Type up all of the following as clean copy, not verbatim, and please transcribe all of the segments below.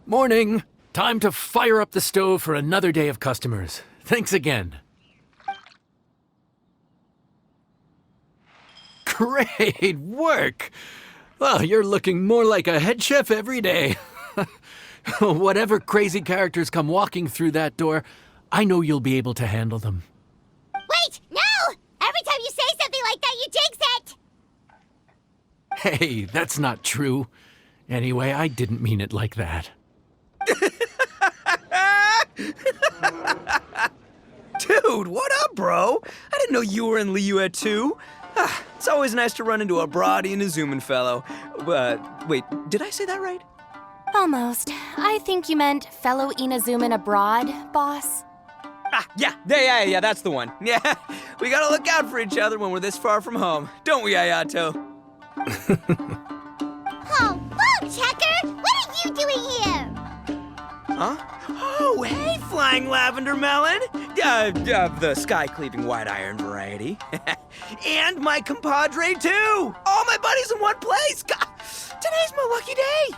Morning. Time to fire up the stove for another day of customers. Thanks again. Great work! Well, you're looking more like a head chef every day. Whatever crazy characters come walking through that door, I know you'll be able to handle them. Wait! No! Every time you say something like that, you jinx it! Hey, that's not true. Anyway, I didn't mean it like that. Dude, what up, bro? I didn't know you were in Liyue too. It's always nice to run into a Brody and a Zoomin fellow. Wait, did I say that right? Almost. I think you meant fellow Inazuman abroad, boss. Yeah, that's the one. Yeah, we gotta look out for each other when we're this far from home. Don't we, Ayato? Oh, Bug Checker! What are you doing here? Huh? Oh, hey, Flying Lavender Melon! The sky-cleaving white iron variety. And my compadre, too! All my buddies in one place! God, today's my lucky day!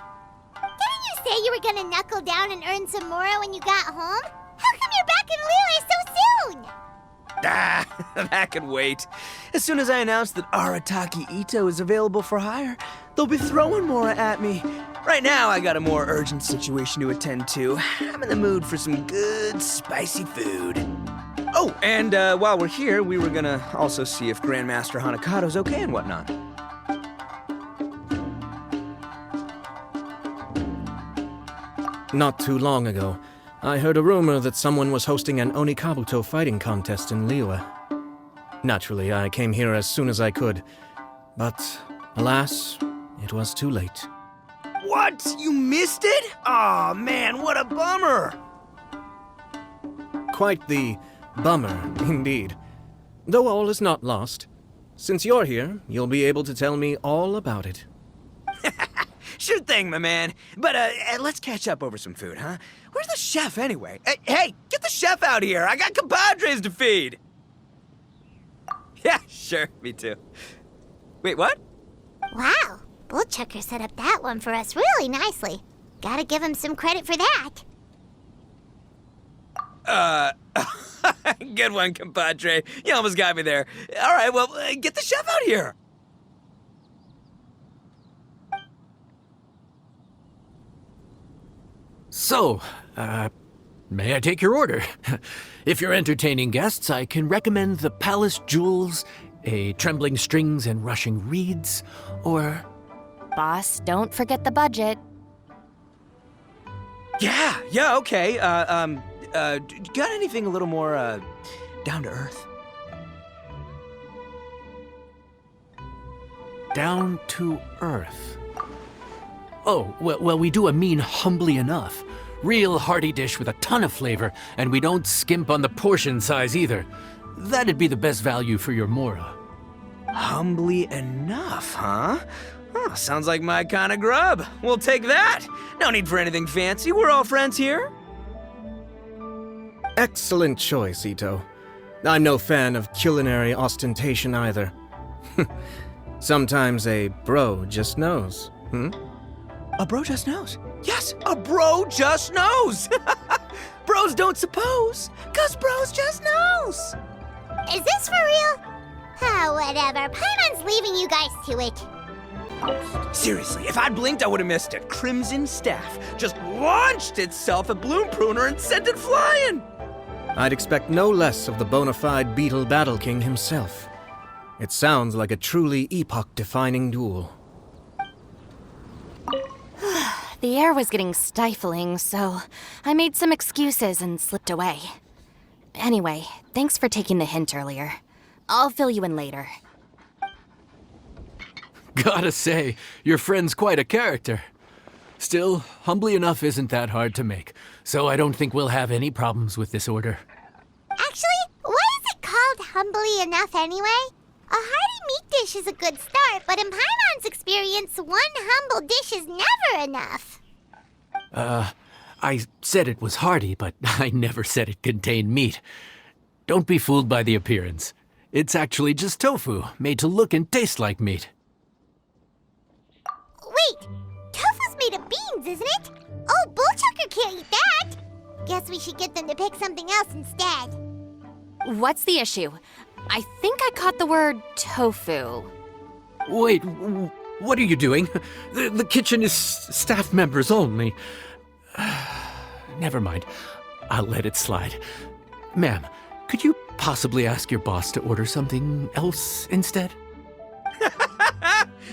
Didn't you say you were gonna knuckle down and earn some more when you got home? How come you're back in Liyue so soon? That could wait. As soon as I announce that Arataki Ito is available for hire, they'll be throwing Mora at me. Right now, I got a more urgent situation to attend to. I'm in the mood for some good, spicy food. Oh, and while we're here, we were gonna also see if Grandmaster Hanakado's okay and whatnot. Not too long ago, I heard a rumor that someone was hosting an Onikabuto fighting contest in Liyue. Naturally, I came here as soon as I could, but alas, it was too late. What? You missed it? Aw, man, what a bummer! Quite the bummer, indeed. Though all is not lost. Since you're here, you'll be able to tell me all about it. Sure thing, my man. But let's catch up over some food, huh? Where's the chef, anyway? Hey, get the chef out here! I got compadres to feed! Yeah, sure, me too. Wait, what? Wow, Bullchucker set up that one for us really nicely. Gotta give him some credit for that. Good one, compadre. You almost got me there. All right, well, get the chef out here. So, may I take your order? If you're entertaining guests, I can recommend the Palace Jewels, a Trembling Strings and Rushing Reeds, or... Boss, don't forget the budget. Yeah, okay. Got anything a little more, down to earth? Down to earth. Oh, well, we do a mean humbly enough. Real hearty dish with a ton of flavor, and we don't skimp on the portion size either. That'd be the best value for your Mora. Humbly enough, huh? Oh, sounds like my kind of grub. We'll take that. No need for anything fancy. We're all friends here. Excellent choice, Ito. I'm no fan of culinary ostentation either. Sometimes a bro just knows, A bro just knows. Yes, a bro just knows. Bros don't suppose, 'cause bros just knows. Is this for real? Oh, whatever. Paimon's leaving you guys to it. Seriously, if I'd blinked, I would have missed it. Crimson Staff just launched itself at Bloom Pruner and sent it flying. I'd expect no less of the bona fide Beetle Battle King himself. It sounds like a truly epoch-defining duel. The air was getting stifling, so I made some excuses and slipped away. Anyway, thanks for taking the hint earlier. I'll fill you in later. Gotta say, your friend's quite a character. Still, humbly enough isn't that hard to make, so I don't think we'll have any problems with this order. Actually, why is it called humbly enough anyway? A hearty meat dish is a good start, but in Paimon's experience, one humble dish is never enough. I said it was hearty, but I never said it contained meat. Don't be fooled by the appearance. It's actually just tofu, made to look and taste like meat. Wait, tofu's made of beans, isn't it? Oh, Bullchucker guess we should get them to pick something else instead. What's the issue? I think I caught the word tofu. Wait, what are you doing? The kitchen is staff members only. Never mind. I'll let it slide. Ma'am, could you possibly ask your boss to order something else instead?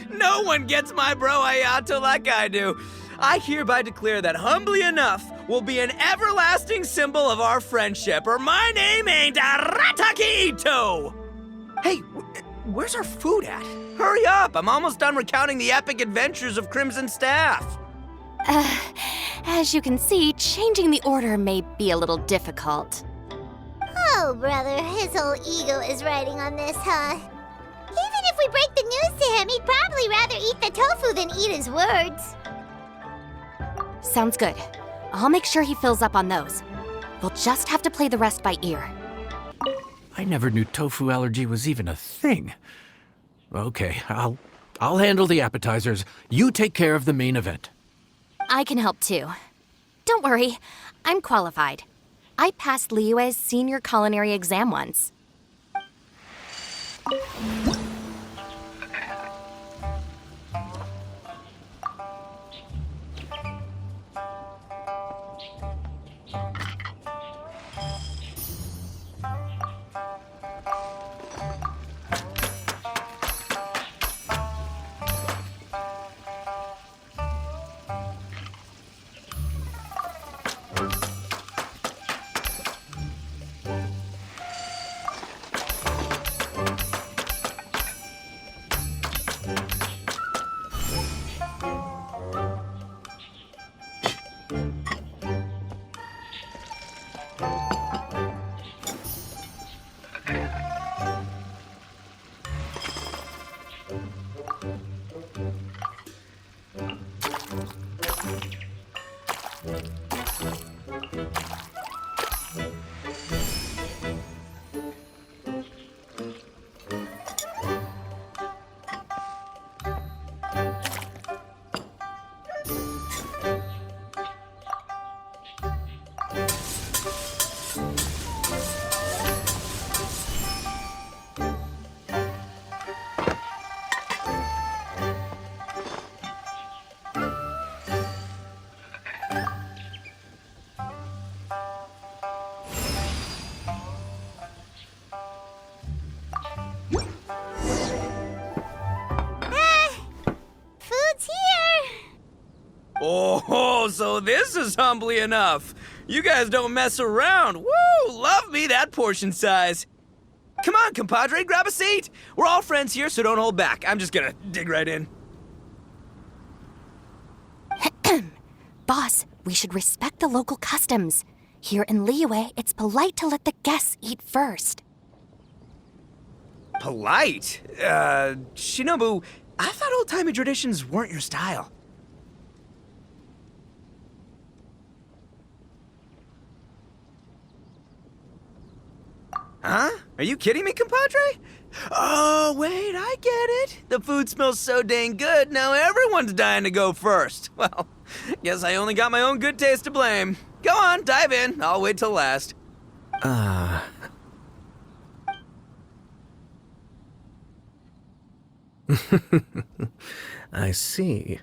No one gets my bro Ayato like I do. I hereby declare that Humbly Enough will be an everlasting symbol of our friendship, or my name ain't Arataki Ito! Hey, where's our food at? Hurry up, I'm almost done recounting the epic adventures of Crimson Staff. As you can see, changing the order may be a little difficult. Oh, brother, his whole ego is riding on this, huh? Even if we break the news to him, he'd probably rather eat the tofu than eat his words. Sounds good. I'll make sure he fills up on those. We'll just have to play the rest by ear. I never knew tofu allergy was even a thing. Okay, I'll handle the appetizers. You take care of the main event. I can help too. Don't worry, I'm qualified. I passed Liyue's senior culinary exam once. Oh, so this is Humbly Enough. You guys don't mess around. Woo! Love me that portion size. Come on, compadre, grab a seat. We're all friends here, so don't hold back. I'm just gonna dig right in. Boss, we should respect the local customs. Here in Liyue, it's polite to let the guests eat first. Polite? Shinobu, I thought old-timey traditions weren't your style. Huh? Are you kidding me, compadre? Oh, wait, I get it. The food smells so dang good, now everyone's dying to go first. Well, guess I only got my own good taste to blame. Go on, dive in. I'll wait till last. I see.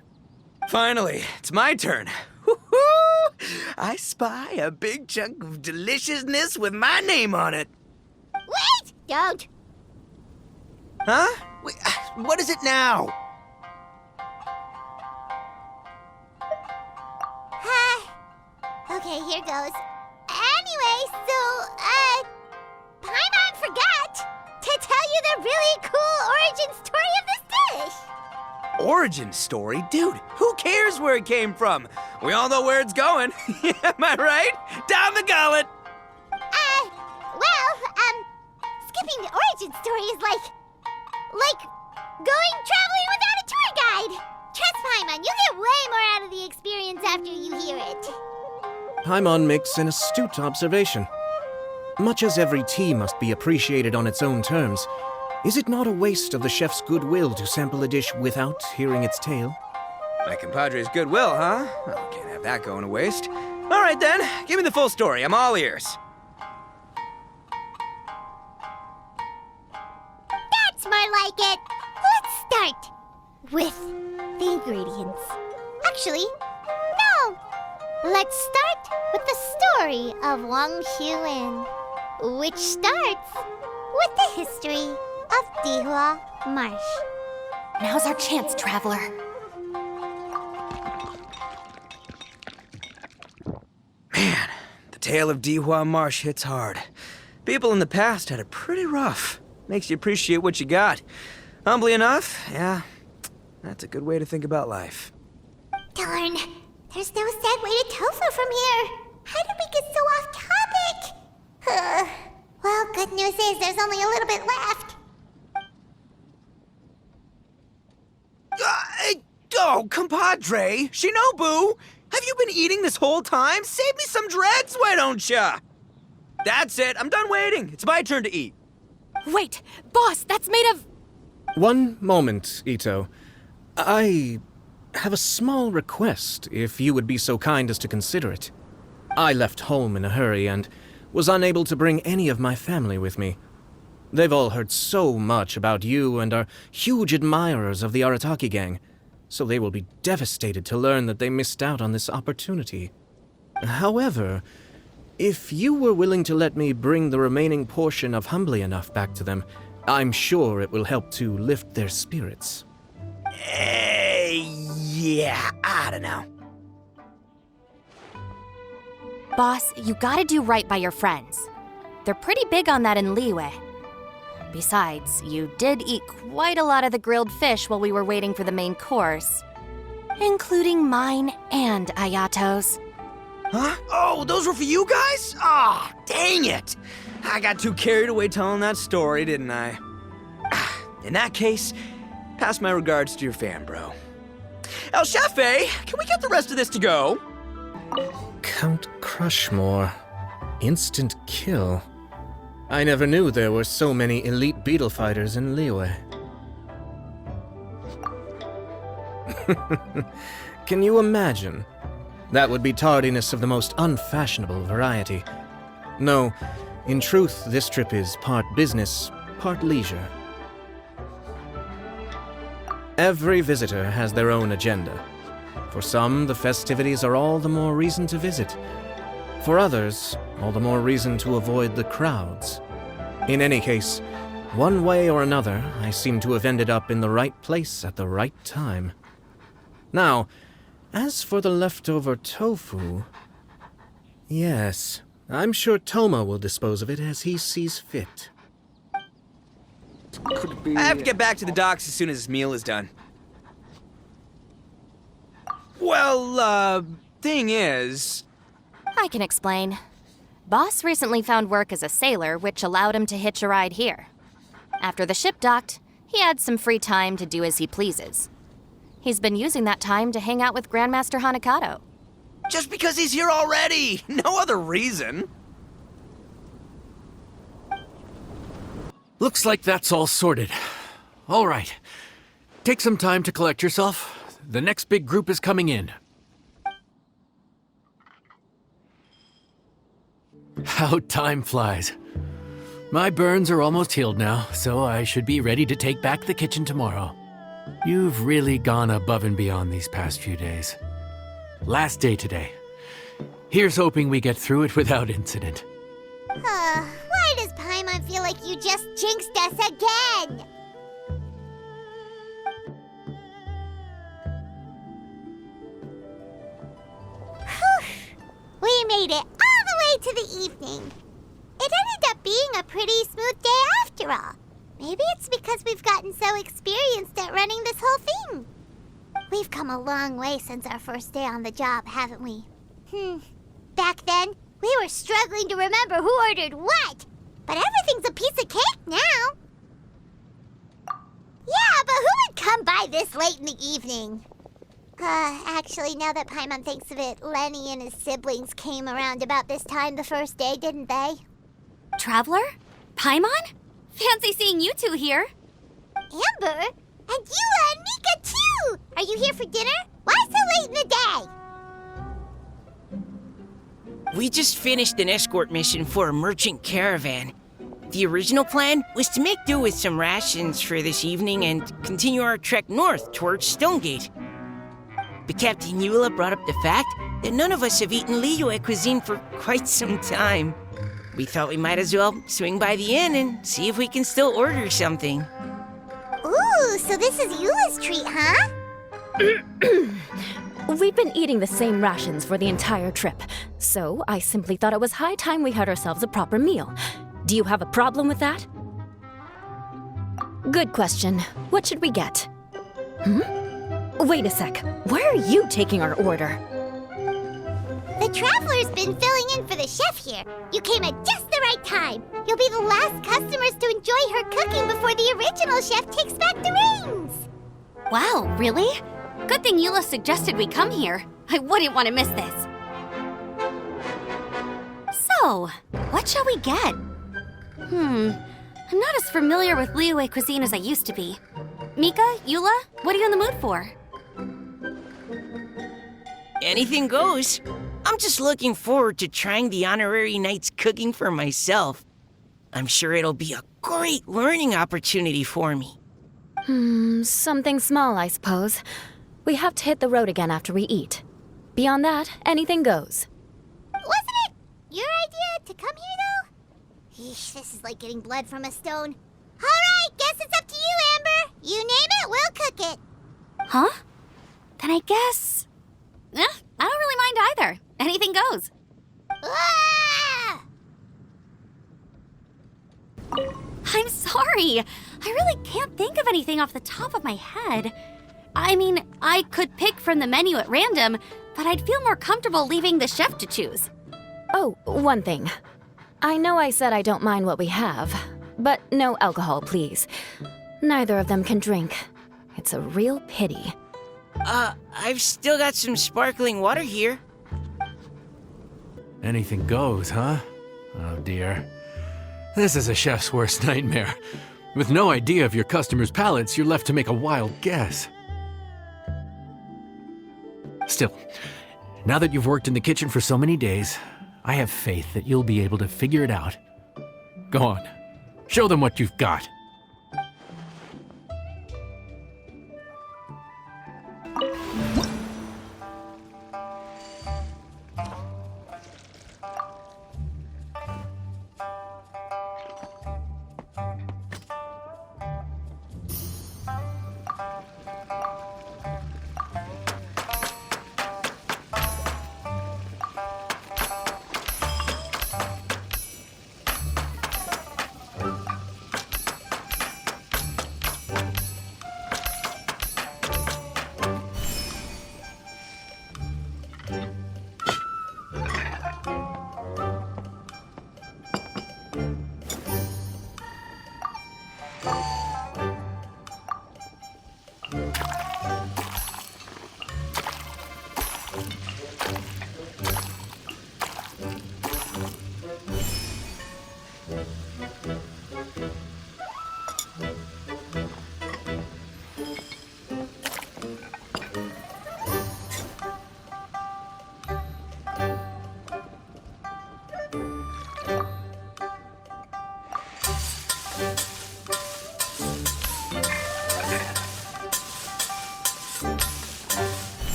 Finally, it's my turn. Woo-hoo! I spy a big chunk of deliciousness with my name on it. Wait! Don't! Huh? Wait, what is it now? Okay, here goes. Anyway, Paimon forgot to tell you the really cool origin story of this dish. Origin story? Dude, who cares where it came from? We all know where it's going. Am I right? Down the gullet! Skipping the origin story is like going traveling without a tour guide. Trust Paimon, you get way more out of the experience after you hear it. Paimon makes an astute observation. Much as every tea must be appreciated on its own terms, is it not a waste of the chef's goodwill to sample a dish without hearing its tale? My compadre's goodwill, huh? Well, can't have that going to waste. All right then, give me the full story. I'm all ears. That's more like it. Let's start with the ingredients. Actually, no. Let's start with the story of Wang Xuan, which starts with the history of Dihua Marsh. Now's our chance, traveler. Man, the tale of Dihua Marsh hits hard. People in the past had it pretty rough. Makes you appreciate what you got. Humbly enough, yeah, that's a good way to think about life. Darn, there's no segue to tofu from here. How did we get so off topic? Well, good news is there's only a little bit left. Oh, compadre, Shinobu, have you been eating this whole time? Save me some dreads, why don't ya? That's it, I'm done waiting. It's my turn to eat. Wait, boss, that's made of... One moment, Ito. I have a small request, if you would be so kind as to consider it. I left home in a hurry and was unable to bring any of my family with me. They've all heard so much about you and are huge admirers of the Arataki gang, so they will be devastated to learn that they missed out on this opportunity. However, if you were willing to let me bring the remaining portion of Humbly Enough back to them, I'm sure it will help to lift their spirits. Yeah, I don't know. Boss, you gotta do right by your friends. They're pretty big on that in Liyue. Besides, you did eat quite a lot of the grilled fish while we were waiting for the main course. Including mine and Ayato's. Huh? Oh, those were for you guys? Ah, dang it! I got too carried away telling that story, didn't I? In that case, pass my regards to your fan, bro. El Chefe, can we get the rest of this to go? Count Crushmore. Instant kill. I never knew there were so many elite beetle fighters in Liyue. Can you imagine? That would be tardiness of the most unfashionable variety. No, in truth, this trip is part business, part leisure. Every visitor has their own agenda. For some, the festivities are all the more reason to visit. For others, all the more reason to avoid the crowds. In any case, one way or another, I seem to have ended up in the right place at the right time. Now, as for the leftover tofu... Yes, I'm sure Toma will dispose of it as he sees fit. I have to get back to the docks as soon as this meal is done. Well, thing is... I can explain. Boss recently found work as a sailor, which allowed him to hitch a ride here. After the ship docked, he had some free time to do as he pleases. He's been using that time to hang out with Grandmaster Hanakato. Just because he's here already! No other reason! Looks like that's all sorted. All right. Take some time to collect yourself. The next big group is coming in. How time flies. My burns are almost healed now, so I should be ready to take back the kitchen tomorrow. You've really gone above and beyond these past few days. Last day today. Here's hoping we get through it without incident. Why does Paimon feel like you just jinxed us again? We made it all the way to the evening. It ended up being a pretty smooth day after all. Maybe it's because we've gotten so experienced at running this whole thing. We've come a long way since our first day on the job, haven't we? Back then, we were struggling to remember who ordered what. But everything's a piece of cake now. Yeah, but who would come by this late in the evening? Actually, now that Paimon thinks of it, Lenny and his siblings came around about this time the first day, didn't they? Traveler? Paimon? Fancy seeing you two here. Amber? And you and Mika too! Are you here for dinner? Why so late in the day? We just finished an escort mission for a merchant caravan. The original plan was to make do with some rations for this evening and continue our trek north towards Stonegate. But Captain Eula brought up the fact that none of us have eaten Liyue cuisine for quite some time. We thought we might as well swing by the inn and see if we can still order something. Ooh, so this is Eula's treat, huh? We've been eating the same rations for the entire trip, so I simply thought it was high time we had ourselves a proper meal. Do you have a problem with that? Good question. What should we get? Wait a sec. Why are you taking our order? The Traveler's been filling in for the chef here. You came at just the right time. You'll be the last customers to enjoy her cooking before the original chef takes back the reins. Wow, really? Good thing Eula suggested we come here. I wouldn't want to miss this. So, what shall we get? I'm not as familiar with Liyue cuisine as I used to be. Mika, Eula, what are you in the mood for? Anything goes. I'm just looking forward to trying the honorary knight's cooking for myself. I'm sure it'll be a great learning opportunity for me. Something small, I suppose. We have to hit the road again after we eat. Beyond that, anything goes. Wasn't it your idea to come here, though? Yeesh, this is like getting blood from a stone. All right, guess it's up to you, Amber. You name it, we'll cook it. Huh? Then I guess... I don't really mind either. Anything goes. Ah! I'm sorry. I really can't think of anything off the top of my head. I mean, I could pick from the menu at random, but I'd feel more comfortable leaving the chef to choose. Oh, one thing. I know I said I don't mind what we have, but no alcohol, please. Neither of them can drink. It's a real pity. I've still got some sparkling water here. Anything goes, huh? Oh dear. This is a chef's worst nightmare. With no idea of your customers' palates, you're left to make a wild guess. Still, now that you've worked in the kitchen for so many days, I have faith that you'll be able to figure it out. Go on, show them what you've got.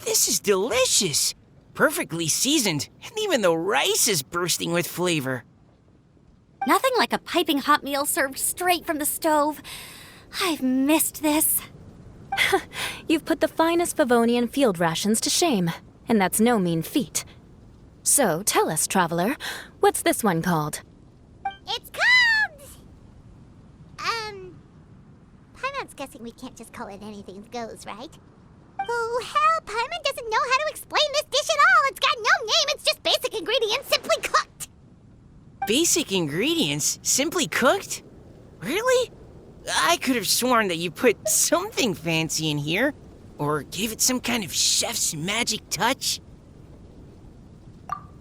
This is delicious. Perfectly seasoned, and even the rice is bursting with flavor. Nothing like a piping hot meal served straight from the stove. I've missed this. You've put the finest Favonian field rations to shame, and that's no mean feat. So, tell us, traveler, what's this one called? It's called... Paimon's guessing we can't just call it anything goes, right? Oh, hell, Paimon doesn't know how to explain this dish at all. It's got no name, it's just basic ingredients simply cooked. Basic ingredients? Simply cooked? Really? I could have sworn that you put something fancy in here. Or gave it some kind of chef's magic touch?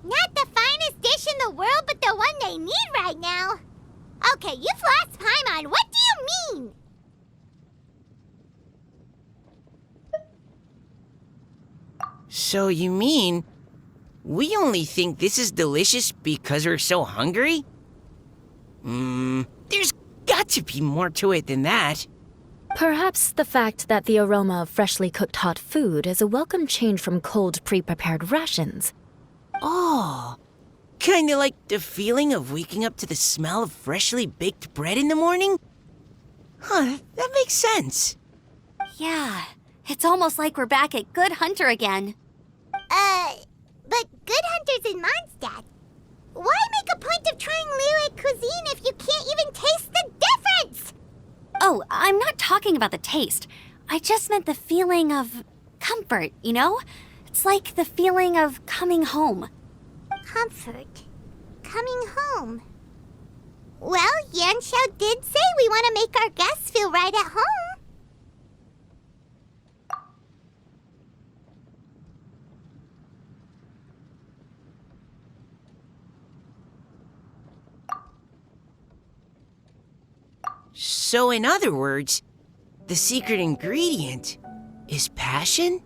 Not the finest dish in the world, but the one they need right now. Okay, you've lost Paimon. What do you mean? So you mean we only think this is delicious because we're so hungry? There's got to be more to it than that. Perhaps the fact that the aroma of freshly cooked hot food is a welcome change from cold, pre-prepared rations. Oh, kinda like the feeling of waking up to the smell of freshly baked bread in the morning? Huh, that makes sense. Yeah, it's almost like we're back at Good Hunter again. But Good Hunter's in Mondstadt. Why make a point of trying Liyue cuisine if you can't even taste the difference? Oh, I'm not talking about the taste. I just meant the feeling of comfort, you know? It's like the feeling of coming home. Comfort. Coming home. Well, Yanxiao did say we want to make our guests feel right at home. So in other words, the secret ingredient is passion?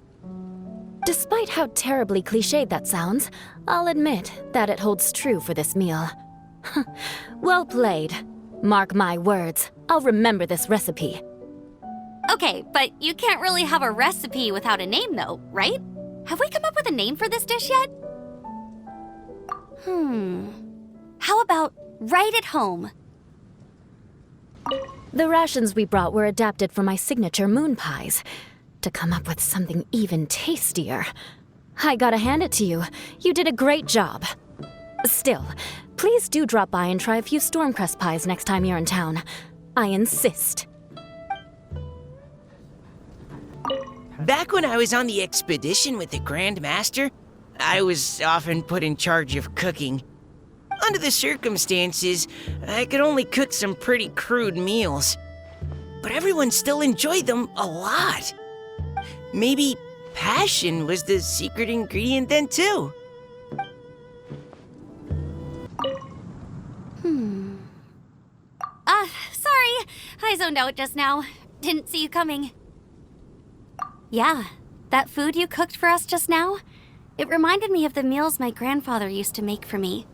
Despite how terribly cliched that sounds, I'll admit that it holds true for this meal. Well played. Mark my words, I'll remember this recipe. Okay, but you can't really have a recipe without a name though, right? Have we come up with a name for this dish yet? How about right at home? The rations we brought were adapted for my signature moon pies. To come up with something even tastier. I gotta hand it to you. You did a great job. Still, please do drop by and try a few Stormcrest pies next time you're in town. I insist. Back when I was on the expedition with the Grand Master, I was often put in charge of cooking. Under the circumstances, I could only cook some pretty crude meals. But everyone still enjoyed them a lot. Maybe passion was the secret ingredient then too. Sorry. I zoned out just now. Didn't see you coming. Yeah, that food you cooked for us just now, it reminded me of the meals my grandfather used to make for me.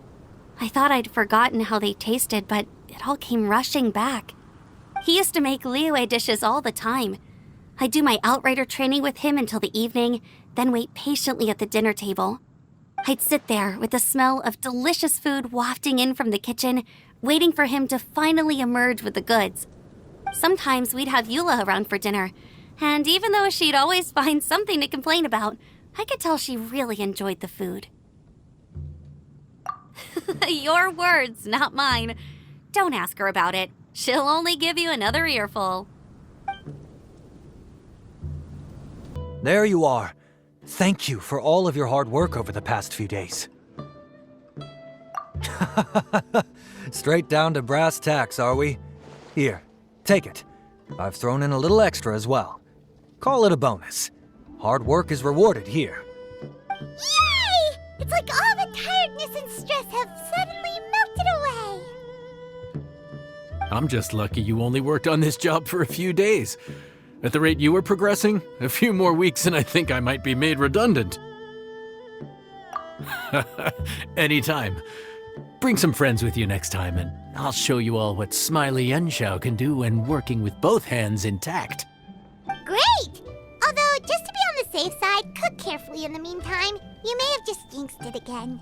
I thought I'd forgotten how they tasted, but it all came rushing back. He used to make Liyue dishes all the time. I'd do my outrider training with him until the evening, then wait patiently at the dinner table. I'd sit there with the smell of delicious food wafting in from the kitchen, waiting for him to finally emerge with the goods. Sometimes we'd have Eula around for dinner, and even though she'd always find something to complain about, I could tell she really enjoyed the food. Your words, not mine. Don't ask her about it. She'll only give you another earful. There you are. Thank you for all of your hard work over the past few days. Straight down to brass tacks, are we? Here, take it. I've thrown in a little extra as well. Call it a bonus. Hard work is rewarded here. Yay! It's like all the tiredness and stress have suddenly melted away. I'm just lucky you only worked on this job for a few days. At the rate you were progressing, a few more weeks and I think I might be made redundant. Anytime. Bring some friends with you next time and I'll show you all what Smiley Yanxiao can do when working with both hands intact. Great! Although, just to be on the safe side, cook carefully in the meantime. You may have just jinxed it again.